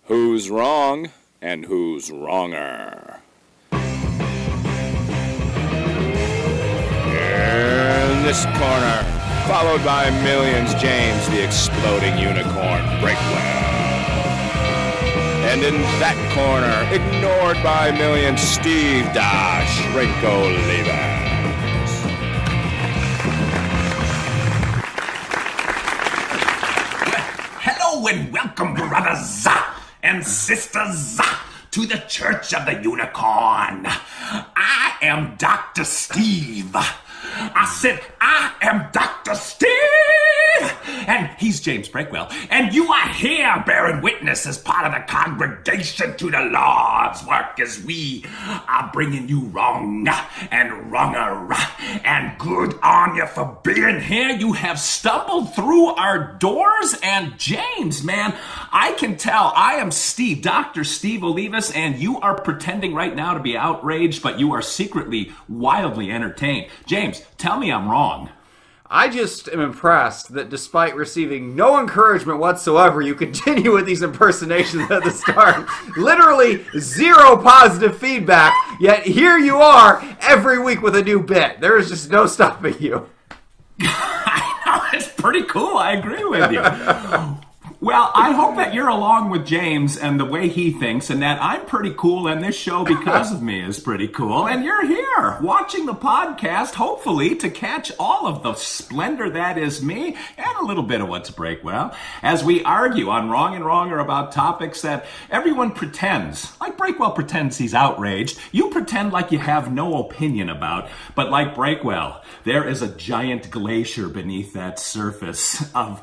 Who's wrong and who's wronger? In this corner, followed by millions, James the Exploding Unicorn Breakwell. And in that corner, ignored by millions, Steve Dash Rinko Leavers. Hello and welcome, brothers and sisters, to the Church of the Unicorn. I am Dr. Steve. I said, I am Dr. Steve! And he's James Breakwell. And you are here bearing witness as part of the congregation to the Lord's work as we are bringing you wrong and wronger. And good on you for being here. You have stumbled through our doors. And James, man, I can tell I am Steve, Dr. Steve Olivas, and you are pretending right now to be outraged, but you are secretly wildly entertained. James, tell me I'm wrong. I just am impressed that despite receiving no encouragement whatsoever, you continue with these impersonations at the start. Literally zero positive feedback, yet here you are every week with a new bit. There is just no stopping you. I know, it's pretty cool. I agree with you. Well, I hope that you're along with James and the way he thinks, and that I'm pretty cool and this show because of me is pretty cool. And you're here watching the podcast, hopefully, to catch all of the splendor that is me and a little bit of what's Breakwell as we argue on Wrong and Wronger about topics that everyone pretends, like Breakwell pretends he's outraged, you pretend like you have no opinion about, but like Breakwell, there is a giant glacier beneath that surface of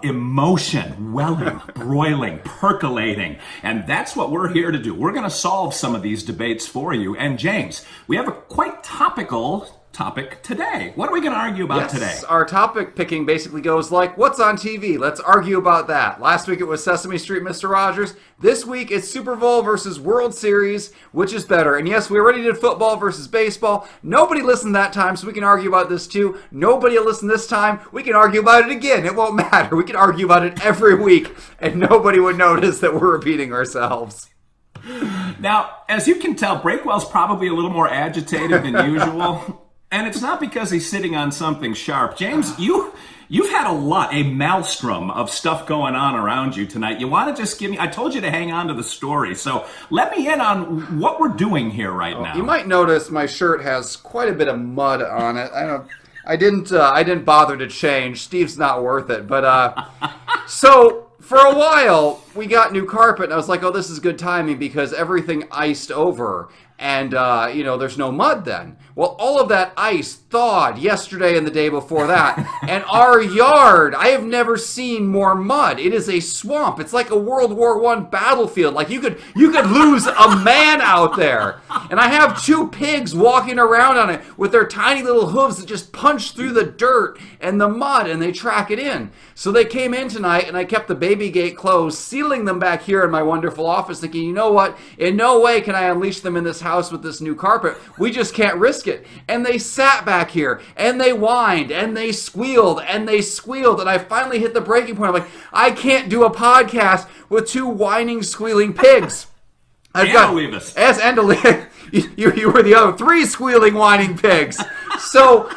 emotion, welling, broiling, percolating. And that's what we're here to do. We're going to solve some of these debates for you. And James, we have a quite topical topic today. What are we going to argue about today? Our topic picking basically goes like, what's on TV? Let's argue about that. Last week it was Sesame Street, Mr. Rogers. This week it's Super Bowl versus World Series, which is better? And yes, we already did football versus baseball. Nobody listened that time, so we can argue about this too. Nobody will listen this time. We can argue about it again. It won't matter. We can argue about it every week, and nobody would notice that we're repeating ourselves. Now, as you can tell, Breakwell's probably a little more agitated than usual. And it's not because he's sitting on something sharp. James, you've had a maelstrom of stuff going on around you tonight. You want to just give me, I told you to hang on to the story, so let me in on what we're doing here right now. You might notice my shirt has quite a bit of mud on it. I didn't bother to change. Steve's not worth it, but so for a while we got new carpet, and I was like, oh, this is good timing because everything iced over. And, there's no mud then. Well, all of that ice thawed yesterday and the day before that. And our yard, I have never seen more mud. It is a swamp. It's like a World War I battlefield. Like you could lose a man out there. And I have two pigs walking around on it with their tiny little hooves that just punch through the dirt and the mud and they track it in. So they came in tonight and I kept the baby gate closed, sealing them back here in my wonderful office, thinking, you know what? In no way can I unleash them in this house with this new carpet. We just can't risk it. And they sat back here and they whined and they squealed and they squealed, and I finally hit the breaking point. I'm like, I can't do a podcast with two whining, squealing pigs. I've got Olivas. You were the other three squealing, whining pigs. So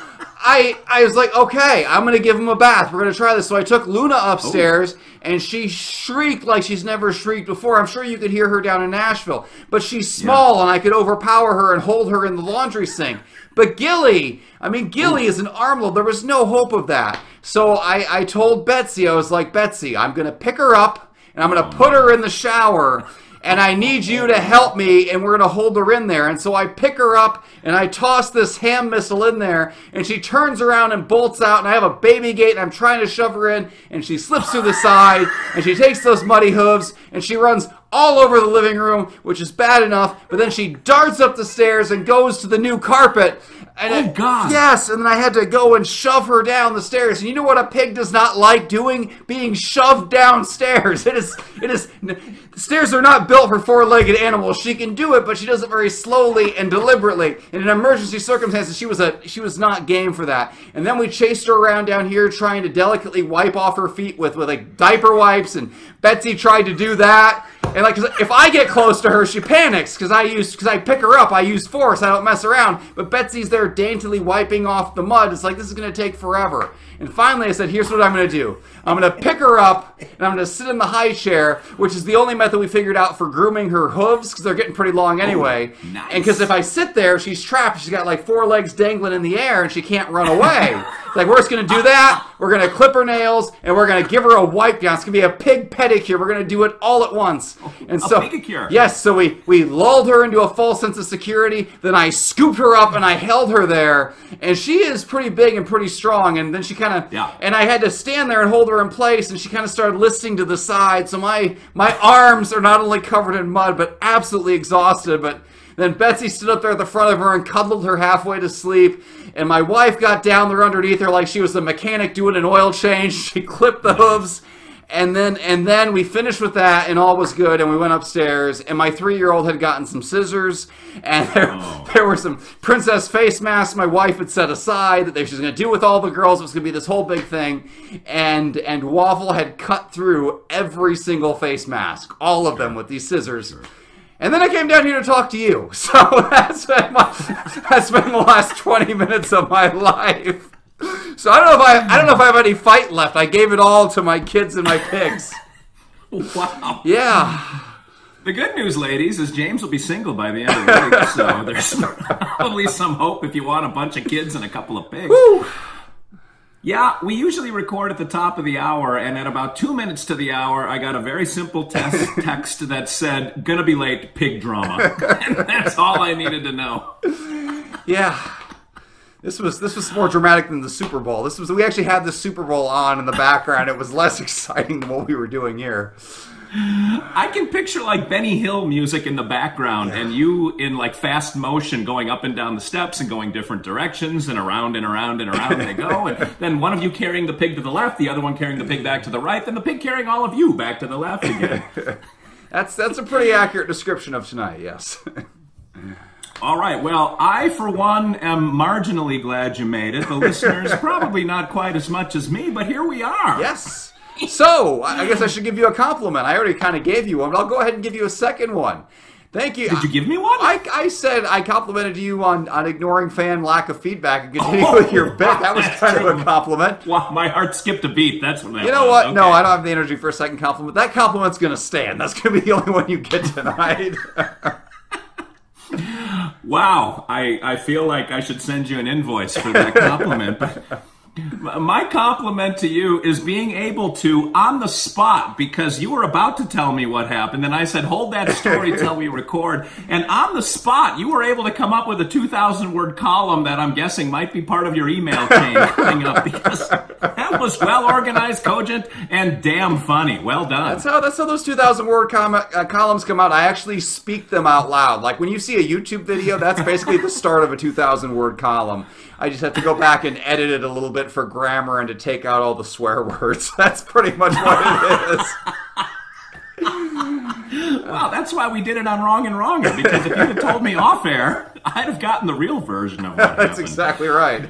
I was like, okay, I'm going to give him a bath. We're going to try this. So I took Luna upstairs, and she shrieked like she's never shrieked before. I'm sure you could hear her down in Nashville. But she's small, and I could overpower her and hold her in the laundry sink. But Gilly is an armload. There was no hope of that. So I told Betsy, I was like, Betsy, I'm going to pick her up, and I'm going to put her in the shower, and I need you to help me, and we're going to hold her in there. And so I pick her up, and I toss this ham missile in there, and she turns around and bolts out, and I have a baby gate, and I'm trying to shove her in, and she slips through the side, and she takes those muddy hooves, and she runs all over the living room, which is bad enough, but then she darts up the stairs and goes to the new carpet. And God. Yes, and then I had to go and shove her down the stairs. And you know what a pig does not like doing? Being shoved downstairs. The stairs are not built for four-legged animals. She can do it, but she does it very slowly and deliberately. In an emergency circumstances, she was not game for that. And then we chased her around down here trying to delicately wipe off her feet with like diaper wipes, and Betsy tried to do that. And like, 'cause if I get close to her, she panics because I pick her up. I use force. I don't mess around. But Betsy's there daintily wiping off the mud. It's like, this is going to take forever. And finally I said, here's what I'm going to do. I'm going to pick her up and I'm going to sit in the high chair, which is the only method we figured out for grooming her hooves because they're getting pretty long anyway. Oh, nice. And because if I sit there, she's trapped. She's got like 4 legs dangling in the air and she can't run away. Like, we're just going to do that. We're going to clip her nails and we're going to give her a wipe down. It's going to be a pig pedicure. We're going to do it all at once. And so, pedicure. yes, so we lulled her into a false sense of security. Then I scooped her up and I held her there. And she is pretty big and pretty strong. And then she kind of, and I had to stand there and hold her in place. And she kind of started listing to the side. So my arms are not only covered in mud, but absolutely exhausted. But then Betsy stood up there at the front of her and cuddled her halfway to sleep. And my wife got down there underneath her like she was a mechanic doing an oil change. She clipped the hooves. And then we finished with that, and all was good, and we went upstairs, and my 3-year-old had gotten some scissors, and there were some princess face masks my wife had set aside that she was going to do with all the girls. It was going to be this whole big thing, and Waffle had cut through every single face mask, all of them with these scissors. And then I came down here to talk to you. So that's been the last 20 minutes of my life. So I don't know if I have any fight left. I gave it all to my kids and my pigs. Wow. Yeah. The good news, ladies, is James will be single by the end of the week, so there's probably some hope if you want a bunch of kids and a couple of pigs. Woo. Yeah, we usually record at the top of the hour, and at about 2 minutes to the hour, I got a very simple text that said, "Gonna be late, pig drama." And that's all I needed to know. Yeah. This was more dramatic than the Super Bowl. We actually had the Super Bowl on in the background. It was less exciting than what we were doing here. I can picture like Benny Hill music in the background and you in like fast motion going up and down the steps and going different directions and around and around and around they go. And then one of you carrying the pig to the left, the other one carrying the pig back to the right, then the pig carrying all of you back to the left again. That's a pretty accurate description of tonight, yes. All right, well, I, for one, am marginally glad you made it. The listeners, probably not quite as much as me, but here we are. Yes. So, I guess I should give you a compliment. I already kind of gave you one, but I'll go ahead and give you a second one. Thank you. Did you give me one? I said I complimented you on ignoring fan lack of feedback and continuing with your bit. That was kind of a compliment. Wow, my heart skipped a beat. That's what that was. You know what? Okay. No, I don't have the energy for a second compliment. That compliment's going to stand. That's going to be the only one you get tonight. Wow, I feel like I should send you an invoice for that compliment. But my compliment to you is being able to, on the spot, because you were about to tell me what happened, and I said, hold that story till we record. And on the spot, you were able to come up with a 2,000-word column that I'm guessing might be part of your email chain coming up, because that was well-organized, cogent, and damn funny. Well done. That's how those 2,000-word columns come out. I actually speak them out loud. Like when you see a YouTube video, that's basically the start of a 2,000-word column. I just have to go back and edit it a little bit for grammar and to take out all the swear words. That's pretty much what it is. Wow, that's why we did it on Wrong and Wronger, because if you had told me off air, I'd have gotten the real version of what happened. That's exactly right.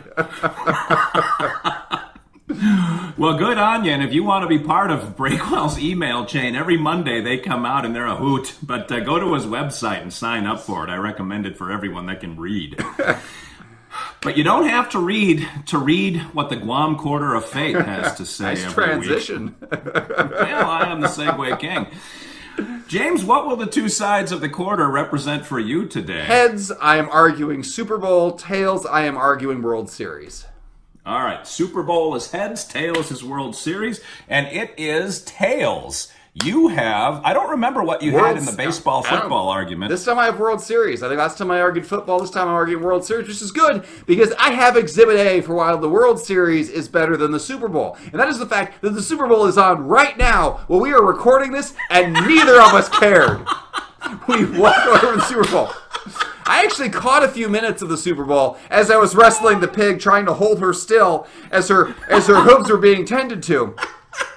Well, good on you, and if you want to be part of Breakwell's email chain, every Monday they come out and they're a hoot. But go to his website and sign up for it. I recommend it for everyone that can read. But you don't have to read what the Guam Quarter of Fate has to say nice every transition. week. Well, I am the Segway King. James, what will the two sides of the quarter represent for you today? Heads, I am arguing Super Bowl. Tails, I am arguing World Series. All right, Super Bowl is heads, tails is World Series, and it is tails. You have, I don't remember what you had in the baseball-football argument. This time I have World Series. I think last time I argued football, this time I'm arguing World Series, which is good because I have Exhibit A for why the World Series is better than the Super Bowl. And that is the fact that the Super Bowl is on right now while we are recording this, and neither of us cared. We walked over to the Super Bowl. I actually caught a few minutes of the Super Bowl as I was wrestling the pig, trying to hold her still as her hooves were being tended to.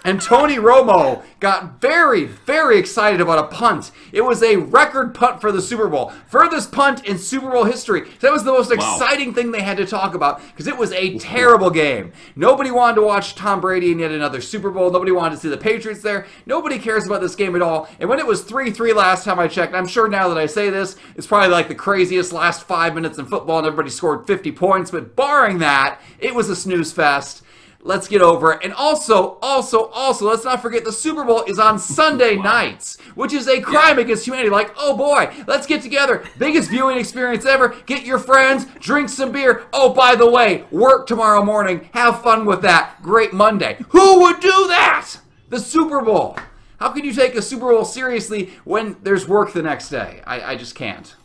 And Tony Romo got very, very excited about a punt. It was a record punt for the Super Bowl. Furthest punt in Super Bowl history. That was the most exciting thing they had to talk about because it was a terrible game. Nobody wanted to watch Tom Brady in yet another Super Bowl. Nobody wanted to see the Patriots there. Nobody cares about this game at all. And when it was 3-3 last time I checked, I'm sure now that I say this, it's probably like the craziest last 5 minutes in football and everybody scored 50 points. But barring that, it was a snooze fest. Let's get over it. And also, let's not forget the Super Bowl is on Sunday nights, which is a crime against humanity. Like, oh boy, let's get together. Biggest viewing experience ever. Get your friends, drink some beer. Oh, by the way, work tomorrow morning. Have fun with that. Great Monday. Who would do that? The Super Bowl. How can you take a Super Bowl seriously when there's work the next day? I just can't.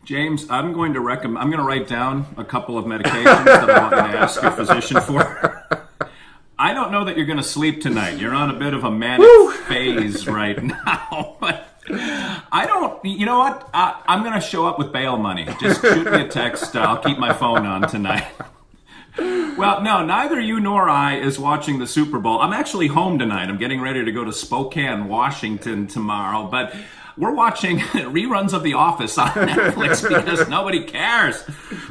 James, I'm going to write down a couple of medications that I want you to ask your physician for. I don't know that you're going to sleep tonight. You're on a bit of a manic phase right now. But I don't, you know what? I'm going to show up with bail money. Just shoot me a text. I'll keep my phone on tonight. Well, no, neither you nor I is watching the Super Bowl. I'm actually home tonight. I'm getting ready to go to Spokane, Washington tomorrow. But we're watching reruns of The Office on Netflix because nobody cares.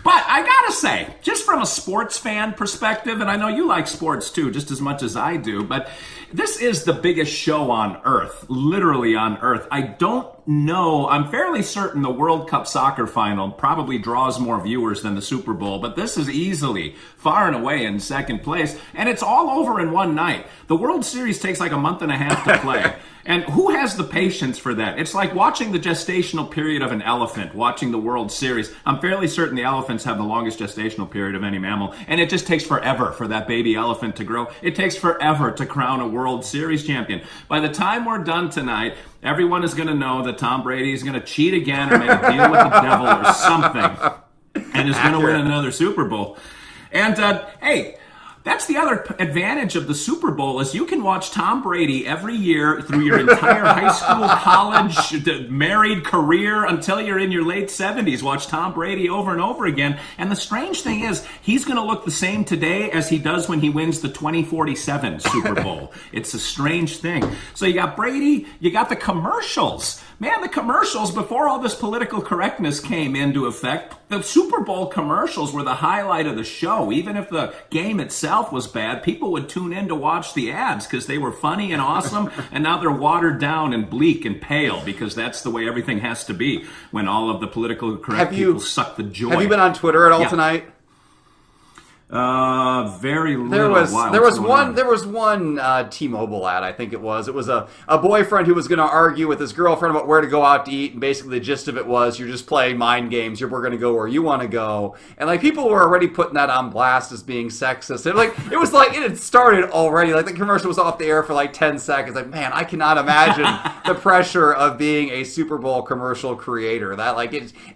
But I gotta say, just from a sports fan perspective, and I know you like sports too, just as much as I do, but this is the biggest show on earth, literally on earth. I don't know, I'm fairly certain the World Cup soccer final probably draws more viewers than the Super Bowl, but this is easily, far and away in second place, and it's all over in one night. The World Series takes like a month and a half to play. And who has the patience for that? It's like watching the gestational period of an elephant, watching the World Series. I'm fairly certain the elephants have the longest gestational period of any mammal, and it just takes forever for that baby elephant to grow. It takes forever to crown a World Series champion. By the time we're done tonight, everyone is going to know that Tom Brady is going to cheat again or make a deal with the devil or something, and is going to win another Super Bowl. And, hey, that's the other advantage of the Super Bowl is you can watch Tom Brady every year through your entire high school, college, married career until you're in your late 70s. Watch Tom Brady over and over again. And the strange thing is he's going to look the same today as he does when he wins the 2047 Super Bowl. It's a strange thing. So you got Brady, you got the commercials. Man, the commercials, before all this political correctness came into effect, the Super Bowl commercials were the highlight of the show. Even if the game itself was bad, people would tune in to watch the ads because they were funny and awesome, and now they're watered down and bleak and pale because that's the way everything has to be when all of the political correct people suck the joy. Have you been on Twitter at all tonight? Very little. There was one T-Mobile ad, I think it was. It was a boyfriend who was going to argue with his girlfriend about where to go out to eat, and basically the gist of it was you're just playing mind games. We're going to go where you want to go, and like people were already putting that on blast as being sexist. And it was like it had started already. Like the commercial was off the air for like 10 seconds. Like, man, I cannot imagine the pressure of being a Super Bowl commercial creator. That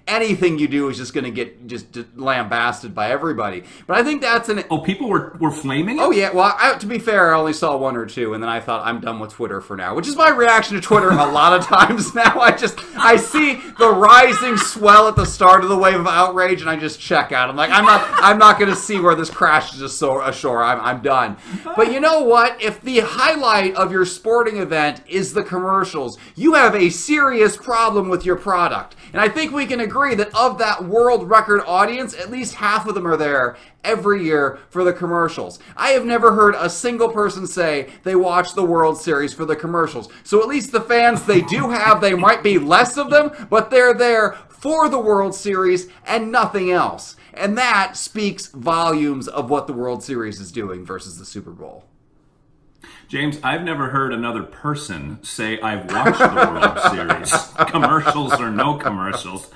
anything you do is just going to get just lambasted by everybody. But I think that's people were flaming it? Oh, yeah. Well, to be fair, I only saw one or two, and then I thought, I'm done with Twitter for now, which is my reaction to Twitter a lot of times now. I see the rising swell at the start of the wave of outrage, and I just check out. I'm like, I'm not going to see where this crashes ashore. I'm done. But you know what? If the highlight of your sporting event is the commercials, you have a serious problem with your product. And I think we can agree that of that world record audience, at least half of them are there every year for the commercials. I have never heard a single person say they watch the World Series for the commercials. So at least the fans they do have, they might be less of them, but they're there for the World Series and nothing else. And that speaks volumes of what the World Series is doing versus the Super Bowl. James, I've never heard another person say I've watched the World Series, commercials or no commercials.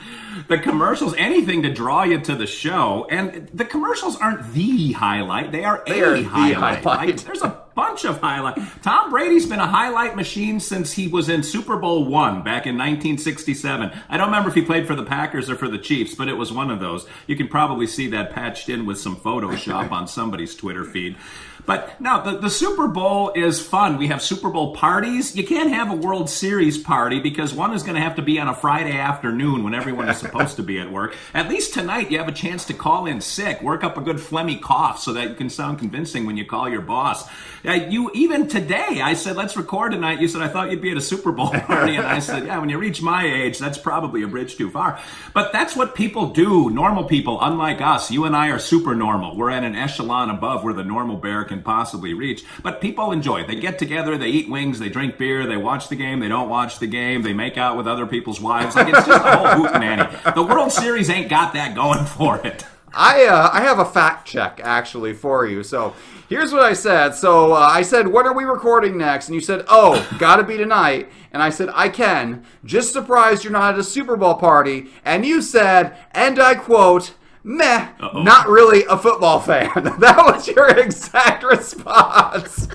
The commercials, anything to draw you to the show, and the commercials aren't the highlight, they are a highlight. Like, there's a bunch of highlights. Tom Brady's been a highlight machine since he was in Super Bowl I back in 1967. I don't remember if he played for the Packers or for the Chiefs, but it was one of those. You can probably see that patched in with some Photoshop on somebody's Twitter feed. But no, the Super Bowl is fun. We have Super Bowl parties. You can't have a World Series party because one is going to have to be on a Friday afternoon when everyone is supposed to be at work. At least tonight you have a chance to call in sick, work up a good phlegmy cough so that you can sound convincing when you call your boss. You even today, I said, let's record tonight. You said, I thought you'd be at a Super Bowl party. And I said, yeah, when you reach my age, that's probably a bridge too far. But that's what people do. Normal people, unlike us. You and I are super normal. We're at an echelon above where the normal bear can possibly reach. But people enjoy it. They get together, they eat wings, they drink beer, they watch the game, they don't watch the game, they make out with other people's wives. Like, it's just a whole hootenanny. The World Series ain't got that going for it. I have a fact check, actually, for you. So here's what I said. So I said, when are we recording next? And you said, oh, gotta be tonight. And I said, I can. Just surprised you're not at a Super Bowl party. And you said, and I quote, meh, not really a football fan. That was your exact response.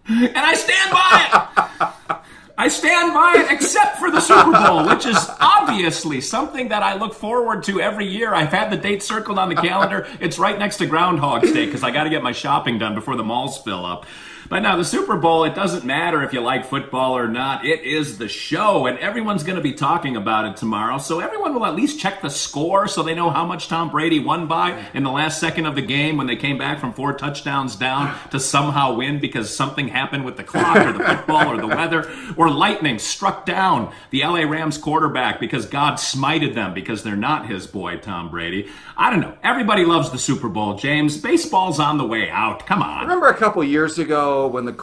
And I stand by it. I stand by it, except for the Super Bowl, which is obviously something that I look forward to every year. I've had the date circled on the calendar. It's right next to Groundhog's Day because I got to get my shopping done before the malls fill up. But now the Super Bowl, it doesn't matter if you like football or not. It is the show, and everyone's going to be talking about it tomorrow. So everyone will at least check the score so they know how much Tom Brady won by in the last second of the game when they came back from 4 touchdowns down to somehow win because something happened with the clock or the football or the weather, or lightning struck down the LA Rams quarterback because God smited them because they're not his boy, Tom Brady. I don't know. Everybody loves the Super Bowl, James. Baseball's on the way out. Come on. Remember a couple years ago when the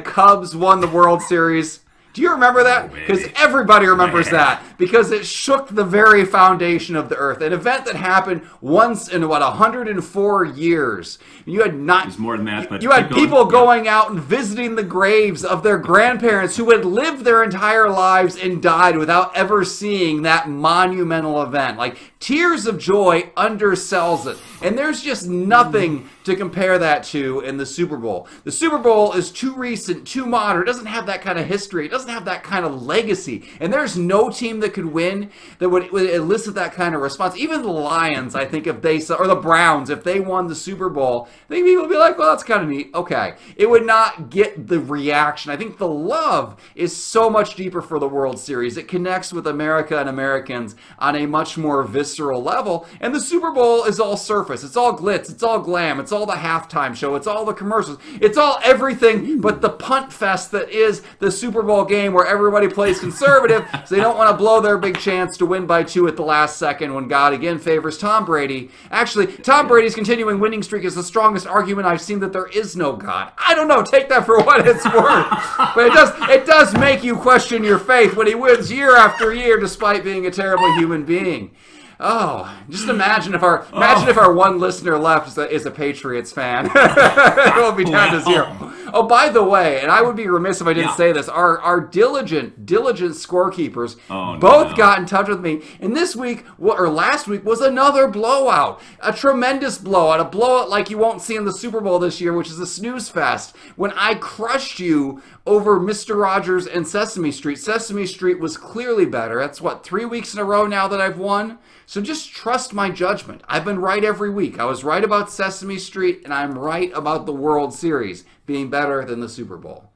Cubs won the World Series? Do you remember that? Because everybody remembers that. Because it shook the very foundation of the earth. An event that happened once in, 104 years. You had not... It's more than that, but... You had people going out and visiting the graves of their grandparents who had lived their entire lives and died without ever seeing that monumental event. Like, tears of joy undersells it. And there's just nothing to compare that to in the Super Bowl. The Super Bowl is too recent, too modern. It doesn't have that kind of history. It doesn't have that kind of legacy. And there's no team that could win that would elicit that kind of response. Even the Lions, I think, if they saw, or the Browns, if they won the Super Bowl, I think people would be like, well, that's kind of neat. Okay. It would not get the reaction. I think the love is so much deeper for the World Series. It connects with America and Americans on a much more visceral level. And the Super Bowl is all surface. It's all glitz. It's all glam. It's all the halftime show. It's all the commercials. It's all everything but the punt fest that is the Super Bowl game where everybody plays conservative so they don't want to blow their big chance to win by 2 at the last second when God again favors Tom Brady. Actually, Tom Brady's continuing winning streak is the strongest argument I've seen that there is no God. I don't know. Take that for what it's worth. But it does make you question your faith when he wins year after year despite being a terrible human being. Oh, just imagine if our one listener left is a Patriots fan. It'll be down to 0. Oh, by the way, and I would be remiss if I didn't say this, our diligent scorekeepers both got in touch with me. And this week, or last week, was another blowout. A tremendous blowout. A blowout like you won't see in the Super Bowl this year, which is a snooze fest. When I crushed you over Mr. Rogers and Sesame Street. Sesame Street was clearly better. That's, 3 weeks in a row now that I've won? So just trust my judgment. I've been right every week. I was right about Sesame Street, and I'm right about the World Series being better than the Super Bowl.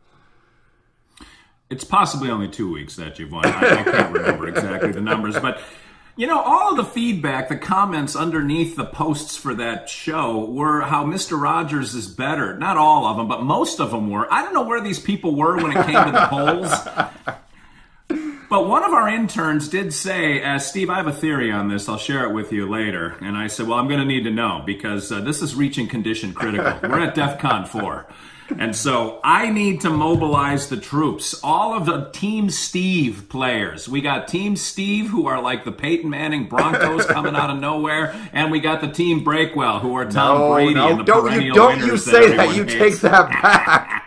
It's possibly only 2 weeks that you've won. I can't remember exactly the numbers, but... You know, all of the feedback, the comments underneath the posts for that show were how Mr. Rogers is better. Not all of them, but most of them were. I don't know where these people were when it came to the polls. But one of our interns did say, Steve, I have a theory on this. I'll share it with you later. And I said, well, I'm going to need to know because this is reaching condition critical. We're at DEFCON 4. And so I need to mobilize the troops, all of the Team Steve players. We got Team Steve, who are like the Peyton Manning Broncos coming out of nowhere, and we got the Team Breakwell, who are Tom Brady and the perennial don't you winners say that. everyone You hates. take that back.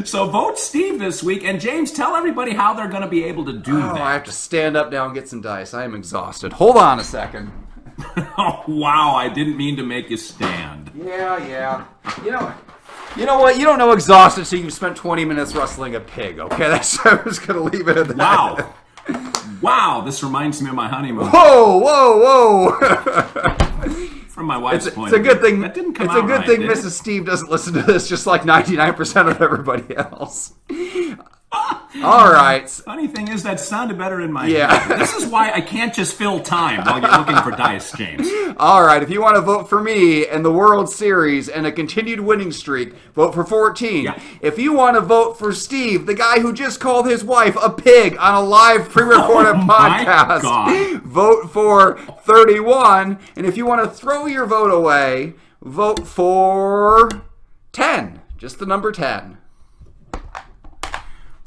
So vote Steve this week, and James, tell everybody how they're going to be able to do that. I have to stand up now and get some dice. I am exhausted. Hold on a second. Oh, wow, I didn't mean to make you stand. Yeah. You know what? You don't know exhausted until you've spent 20 minutes wrestling a pig, okay? I'm just going to leave it at that. Wow. Wow, this reminds me of my honeymoon. Whoa. From my wife's point It's a good of view. thing. That didn't come It's out a good right, thing did it? Mrs. Steve doesn't listen to this just like 99% of everybody else. All right. Funny thing is, that sounded better in my Yeah. head. This is why I can't just fill time while you're looking for dice, James. All right. If you want to vote for me and the World Series and a continued winning streak, vote for 14. Yeah. If you want to vote for Steve, the guy who just called his wife a pig on a live pre-recorded my podcast, God. vote for 31. And if you want to throw your vote away, vote for 10. Just the number 10.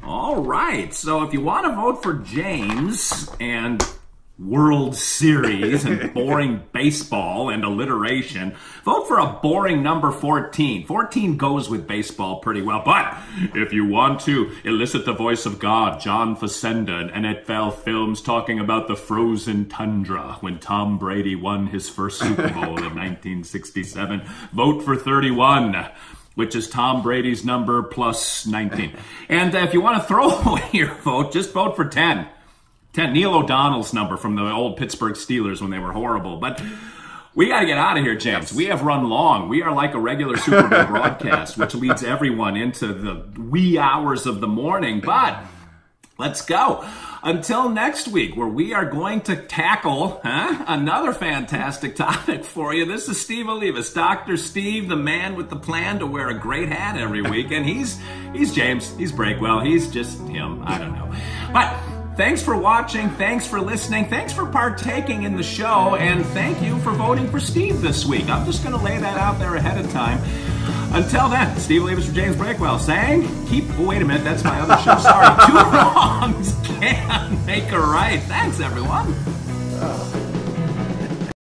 All right. So if you want to vote for James and World Series and boring baseball and alliteration, vote for a boring number 14. 14 goes with baseball pretty well. But if you want to elicit the voice of God, John Facenda and NFL Films talking about the frozen tundra when Tom Brady won his first Super Bowl in 1967, vote for 31. Which is Tom Brady's number plus 19. And if you want to throw away your vote, just vote for 10. 10, Neil O'Donnell's number from the old Pittsburgh Steelers when they were horrible. But we got to get out of here, James. We have run long. We are like a regular Super Bowl broadcast, which leads everyone into the wee hours of the morning. But let's go. Until next week, where we are going to tackle another fantastic topic for you. This is Steve Olivas, Dr. Steve, the man with the plan to wear a great hat every week. And he's James. He's Breakwell. He's just him. I don't know. But thanks for watching. Thanks for listening. Thanks for partaking in the show. And thank you for voting for Steve this week. I'm just going to lay that out there ahead of time. Until then, Steve Olivas for James Breakwell saying, wait a minute, that's my other show. Sorry, 2 wrongs can make a right. Thanks, everyone.